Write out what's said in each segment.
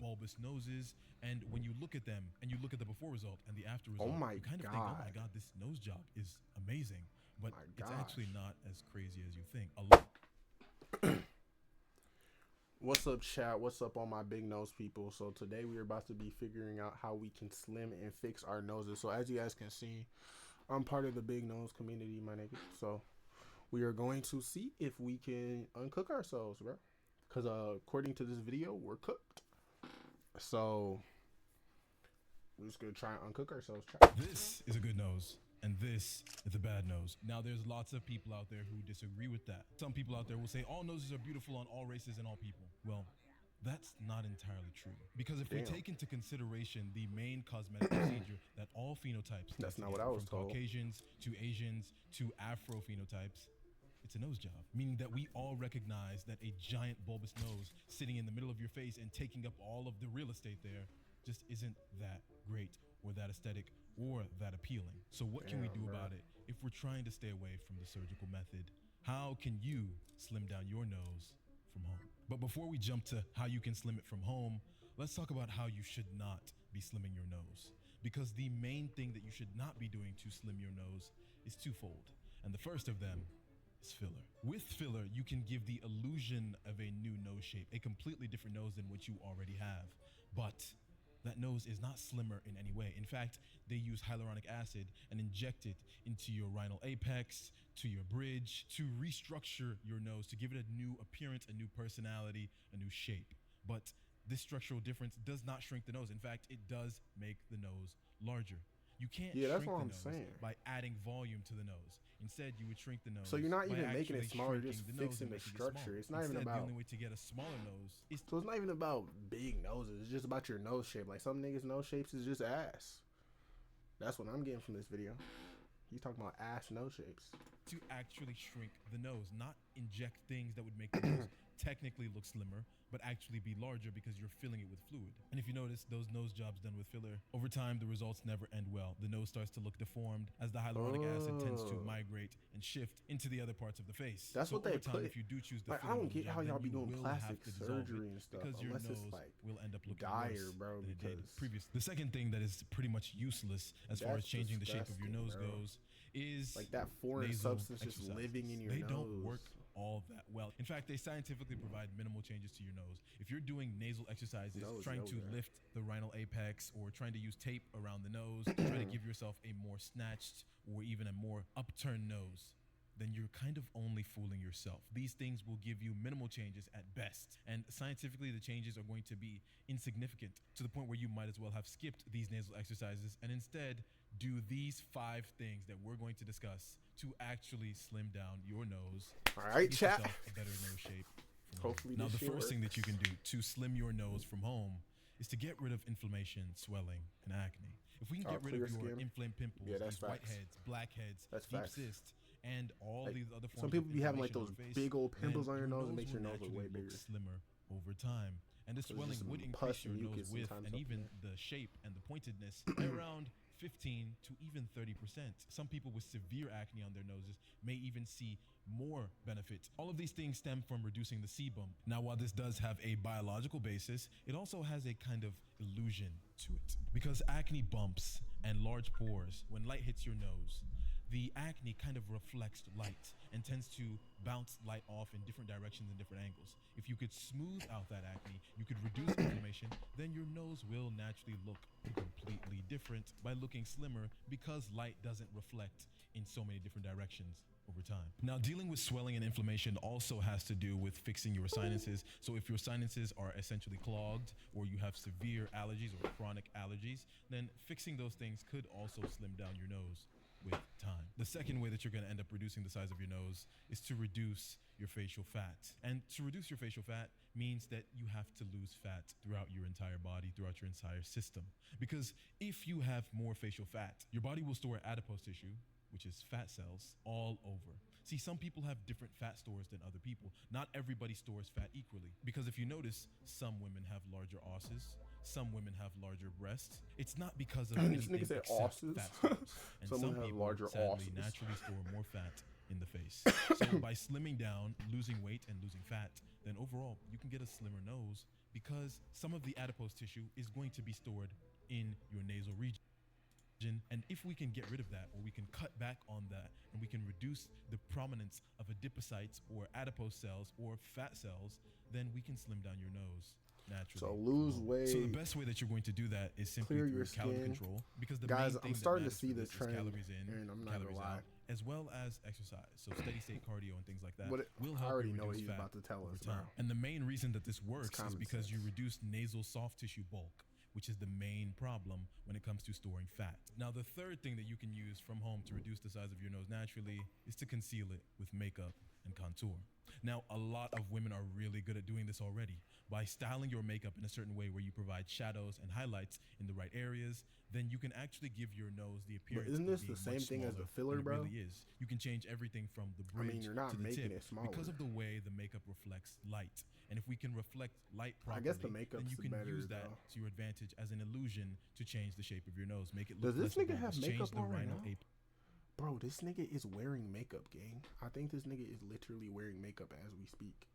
bulbous noses. And when you look at them and you look at the before result and the after Oh result, my you kind of think, oh my God. God, this nose job is amazing. But My it's actually gosh. not as crazy as you think. A lot. What's up, chat? What's up, all my big nose people? So today we are about to be figuring out how we can slim and fix our noses. So as you guys can see, I'm part of the big nose community, my nigga. So we are going to see if we can uncook ourselves, bro. Because according to this video, we're cooked. So we're just gonna try and uncook ourselves. Chat. This is a good nose. And this is a bad nose. Now, there's lots of people out there who disagree with that. Some people out there will say all noses are beautiful on all races and all people. Well, that's not entirely true. Because if we Damn. take into consideration the main cosmetic procedure that all phenotypes That's need not to what get, I was from told. Caucasians to Asians to Afro phenotypes, it's a nose job, meaning that we all recognize that a giant bulbous nose sitting in the middle of your face and taking up all of the real estate there just isn't that great or that aesthetic or that appealing. So what can we Damn, do bro. about it if we're trying to stay away from the surgical method? How can you slim down your nose from home? But before we jump to how you can slim it from home, let's talk about how you should not be slimming your nose. Because the main thing that you should not be doing to slim your nose is twofold. And the first of them is filler. With filler, you can give the illusion of a new nose shape, a completely different nose than what you already have. But that nose is not slimmer in any way. In fact, they use hyaluronic acid and inject it into your rhinal apex, to your bridge, to restructure your nose, to give it a new appearance, a new personality, a new shape. But this structural difference does not shrink the nose. In fact, it does make the nose larger. You can't Yeah, that's shrink what the I'm nose saying. by adding volume to the nose. Instead, you would shrink the nose So you're not by even making it actually smaller, you're shrinking just the nose fixing and the making it structure. smaller. It's not even Instead, the about. only way to get a smaller nose is So it's not even about big noses. It's just about your nose shape. Like some niggas' nose shapes is just ass. That's what I'm getting from this video. He's talking about ass nose shapes. to actually shrink the nose, not inject things that would make the nose technically look slimmer, but actually be larger because you're filling it with fluid. And if you notice, those nose jobs done with filler, over time, the results never end well. The nose starts to look deformed as the hyaluronic acid tends to Oh. migrate and shift into the other parts of the face. That's so what they over time, put- if you do choose the Like, I filler don't nose get job, how y'all then be you doing will plastic have to dissolve surgery it and stuff, because your unless it's, nose like, will end up looking dire, worse bro, than it did because previously. The second thing that is pretty much useless as far as that's changing the shape of your disgusting, nose bro. goes is Like that foreign nasal substance just exercises. living in your They nose. don't work all that well. In fact, they scientifically provide minimal changes to your nose. If you're doing nasal exercises, Nose, trying to nose, lift the rhinal apex or trying to use tape around the nose, trying to give yourself a more snatched or even a more upturned nose, then you're kind of only fooling yourself. These things will give you minimal changes at best. And scientifically, the changes are going to be insignificant to the point where you might as well have skipped these nasal exercises and instead do these 5 things that we're going to discuss to actually slim down your nose. All right, Get chat. yourself a better nose shape. from Hopefully home. Now, this the shit first thing that you works. can do to slim your nose from home is to get rid of inflammation, swelling, and acne. If we can get rid Clear of your skin. inflamed pimples, Yeah, that's these facts. whiteheads, blackheads, That's deep facts. cysts, and all Like, these other forms some people of be having like inflammation those on your face, big old pimples then on your nose. It makes will your nose look naturally way bigger. slimmer over time. And the So it's swelling just would some increase pus your and nose mucus width sometimes and up even there. the shape and the pointedness by around 15 to even 30%. Some people with severe acne on their noses may even see more benefit. All of these things stem from reducing the sebum. Now, while this does have a biological basis, it also has a kind of illusion to it. Because acne bumps and large pores, when light hits your nose, the acne kind of reflects light and tends to bounce light off in different directions and different angles. If you could smooth out that acne, you could reduce inflammation, then your nose will naturally look completely different by looking slimmer because light doesn't reflect in so many different directions over time. Now, dealing with swelling and inflammation also has to do with fixing your sinuses. So if your sinuses are essentially clogged or you have severe allergies or chronic allergies, then fixing those things could also slim down your nose with time. The second way that you're going to end up reducing the size of your nose is to reduce your facial fat. And to reduce your facial fat means that you have to lose fat throughout your entire body, throughout your entire system. Because if you have more facial fat, your body will store adipose tissue, which is fat cells, all over. See, some people have different fat stores than other people. Not everybody stores fat equally. Because if you notice, some women have larger osses, some women have larger breasts. It's not because of This anything nigga said except osses. fat stores. And Some some women have people larger sadly osses. naturally store more fat in the face. So by slimming down, losing weight, and losing fat, then overall you can get a slimmer nose because some of the adipose tissue is going to be stored in your nasal region. And if we can get rid of that, or we can cut back on that, and we can reduce the prominence of adipocytes or adipose cells or fat cells, then we can slim down your nose naturally. So lose weight. So the best way that you're going to do that is simply clear through your calorie skin. control, because the Guys, main thing I'm starting to that see the matters for this is trend, calories in, and I'm not gonna calories lie. out, as well as exercise. So steady state cardio and things like that What will I help already you know what reduce he's fat about to tell over us, time. bro. And the main reason that this works is common because you sense. reduce nasal soft tissue bulk, which is the main problem when it comes to storing fat. Now, the third thing that you can use from home to reduce the size of your nose naturally is to conceal it with makeup and contour. Now, a lot of women are really good at doing this already. By styling your makeup in a certain way where you provide shadows and highlights in the right areas, then you can actually give your nose the appearance isn't of this the being same much thing as the smaller filler, than bro? It really is. You can change everything from the I bridge mean, you're not to the making tip it smaller. because of the way the makeup reflects light. And if we can reflect light I properly, guess the then makeup's you can better, use that though. to your advantage as an illusion to change the shape of your nose, make it Does look this less nigga have bulbous, change makeup the on right rhino now? ape. Bro, this nigga is wearing makeup, gang. I think this nigga is literally wearing makeup as we speak.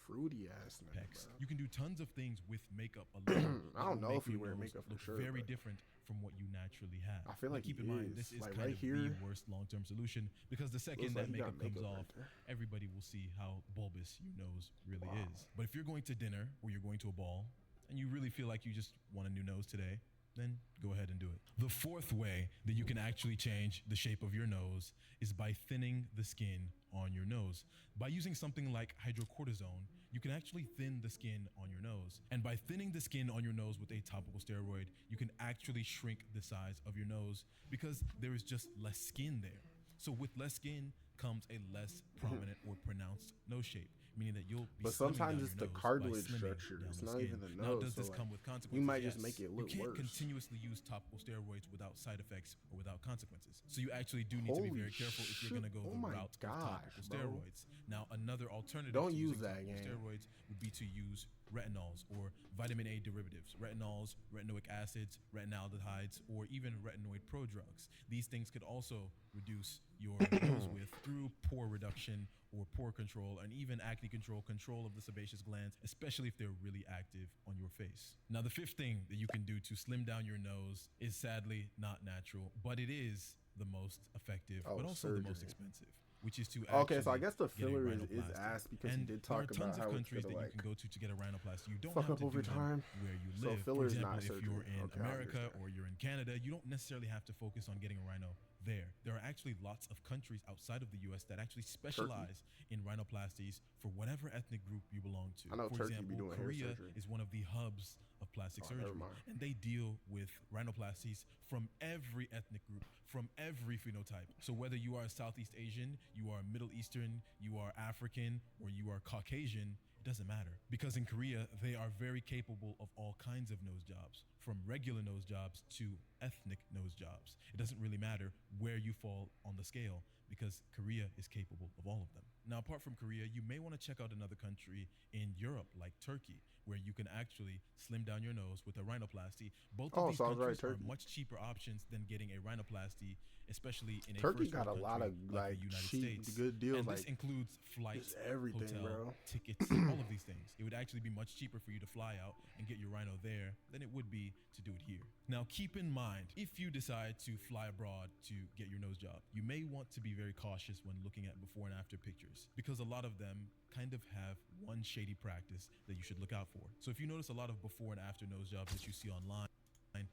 Fruity ass nigga, Pecs. bro. You can do tons of things with makeup alone. I that don't will know make if you your wear nose makeup for look sure, very but different from what you naturally have. I feel Now, like keep he in mind, is. this is Like, kind right of here, the worst long-term solution because the second looks that like he got makeup comes makeup off, right there. everybody will see how bulbous your nose really Wow. is. But if you're going to dinner or you're going to a ball and you really feel like you just want a new nose today, then go ahead and do it. The fourth way that you can actually change the shape of your nose is by thinning the skin on your nose. By using something like hydrocortisone, you can actually thin the skin on your nose. And by thinning the skin on your nose with a topical steroid, you can actually shrink the size of your nose because there is just less skin there. So with less skin comes a less prominent or pronounced nose shape, meaning that you'll be But slimming sometimes down it's your the nose by cartilage slimming structure. down It's the not skin. even the Now, nose, does so, this like, come with consequences? we might just Yes. make it look You can't worse. continuously use topical steroids without side effects or without consequences. So you actually do need to be Holy very careful if you're shit. going to go Oh the my route gosh, of topical bro. steroids. Now, another alternative Don't to use using that, topical gang. steroids would be to use retinols or vitamin A derivatives, retinols, retinoic acids, retinaldehydes, or even retinoid prodrugs. These things could also reduce your nose width through pore reduction or pore control, and even acne control, control of the sebaceous glands, especially if they're really active on your face. Now, the fifth thing that you can do to slim down your nose is sadly not natural, but it is the most effective, Oh, but also the most surgery. expensive, which is to Okay, so I actually guess the get a filler is rhinoplasty. ass because he And did there are talk tons about of how it's countries gonna that you like can go to get a rhinoplasty. You don't fuck have up to over do them time. where you So live. filler For is example, not if you're surgery. in Okay, I America understand. or you're in Canada, you don't necessarily have to focus on getting a rhino there. There are actually lots of countries outside of the U.S. that actually specialize in rhinoplasties for whatever ethnic group you belong to. I know For Turkey be example, doing hair Korea surgery. is one of the hubs of plastic Oh, never surgery, mind. and they deal with rhinoplasties from every ethnic group, from every phenotype. So whether you are Southeast Asian, you are Middle Eastern, you are African, or you are Caucasian, it doesn't matter. Because in Korea, they are very capable of all kinds of nose jobs, from regular nose jobs to ethnic nose jobs. It doesn't really matter where you fall on the scale because Korea is capable of all of them. Now, apart from Korea, you may want to check out another country in Europe like Turkey, where you can actually slim down your nose with a rhinoplasty. Both Oh, of these sounds right, countries are Turkey. much cheaper options than getting a rhinoplasty, especially in a Turkey first got a world lot of country like the United cheap, States. good deals. And Like this includes flights, just everything, hotel, bro. tickets, all of these things. It would actually be much cheaper for you to fly out and get your rhino there than it would be to do it here. Now, keep in mind, if you decide to fly abroad to get your nose job, you may want to be very cautious when looking at before and after pictures because a lot of them kind of have one shady practice that you should look out for. So if you notice a lot of before and after nose jobs that you see online,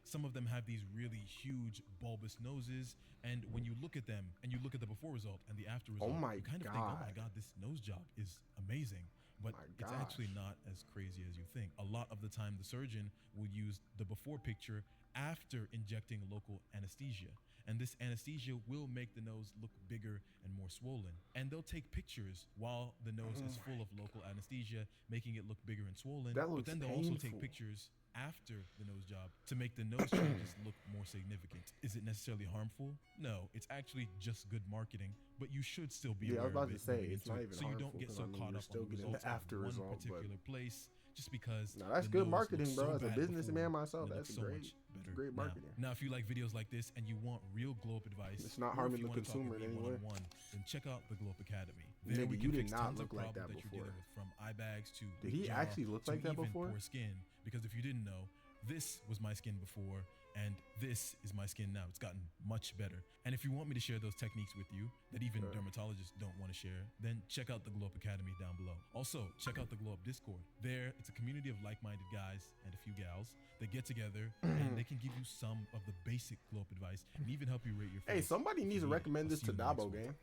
some of them have these really huge bulbous noses, and when you look at them and you look at the before result and the after result, my you kind of think, oh my God. God, this nose job is amazing. But My it's actually gosh. not as crazy as you think. A lot of the time, the surgeon will use the before picture after injecting local anesthesia. And this anesthesia will make the nose look bigger and more swollen. And they'll take pictures while the nose is full of local anesthesia, making it look bigger and swollen. That But looks then they'll also take painful. pictures after the nose job to make the nose changes look more significant. Is it necessarily harmful? No, it's actually just good marketing, but you should still be Yeah, I aware was about of to it say, moving it's into not it, even so you don't harmful, get 'cause, so I mean, caught you're up still on the getting the results after of one result, but- particular place just because No, that's the good nose marketing, looked bro. so As a bad businessman before, myself, and it that's looks so great. much better Great now. marketing. Now, if you like videos like this and you want real glow up advice, It's not or harming if you the want to talk consumer with in me any way. one-on-one, then check out the Glow Up Academy. There we Nigga, can you did fix not tons of look like problems that that you're before. dealing with, from eye bags to Did weak he jaw actually look to like that even before? poor skin. Because if you didn't know, this was my skin before, and this is my skin now. It's gotten much better. And if you want me to share those techniques with you that even Sure. dermatologists don't want to share, then check out the Glow Up Academy down below. Also, check out the Glow Up Discord. There, it's a community of like-minded guys and a few gals that get together and they can give you some of the basic glow up advice and even help you rate your face. Hey, somebody if needs you to need it. recommend I'll this see to you in the next Dabo one. gang.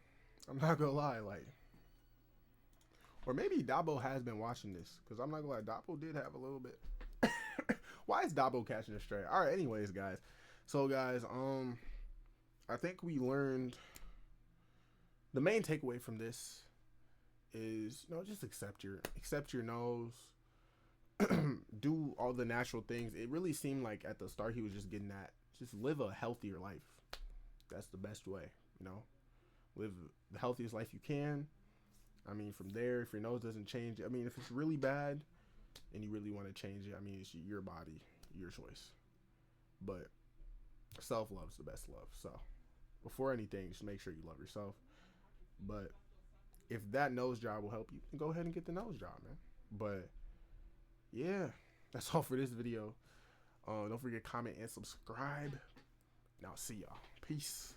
I'm not gonna lie, like, or maybe Dabo has been watching this, because I'm not gonna lie, Dabo did have a little bit. Why is Dabo catching a stray? All right, anyways, guys. So, guys, I think we learned the main takeaway from this is, you know, just accept your nose. Do all the natural things. It really seemed like at the start he was just getting that. Just live a healthier life. That's the best way, you know. Live the healthiest life you can. I mean, from there, if your nose doesn't change, I mean, if it's really bad and you really want to change it, I mean, it's your body, your choice. But self-love's the best love. So before anything, just make sure you love yourself. But if that nose job will help you, then go ahead and get the nose job, man. But yeah, that's all for this video. Don't forget to comment and subscribe. And I'll see y'all. Peace.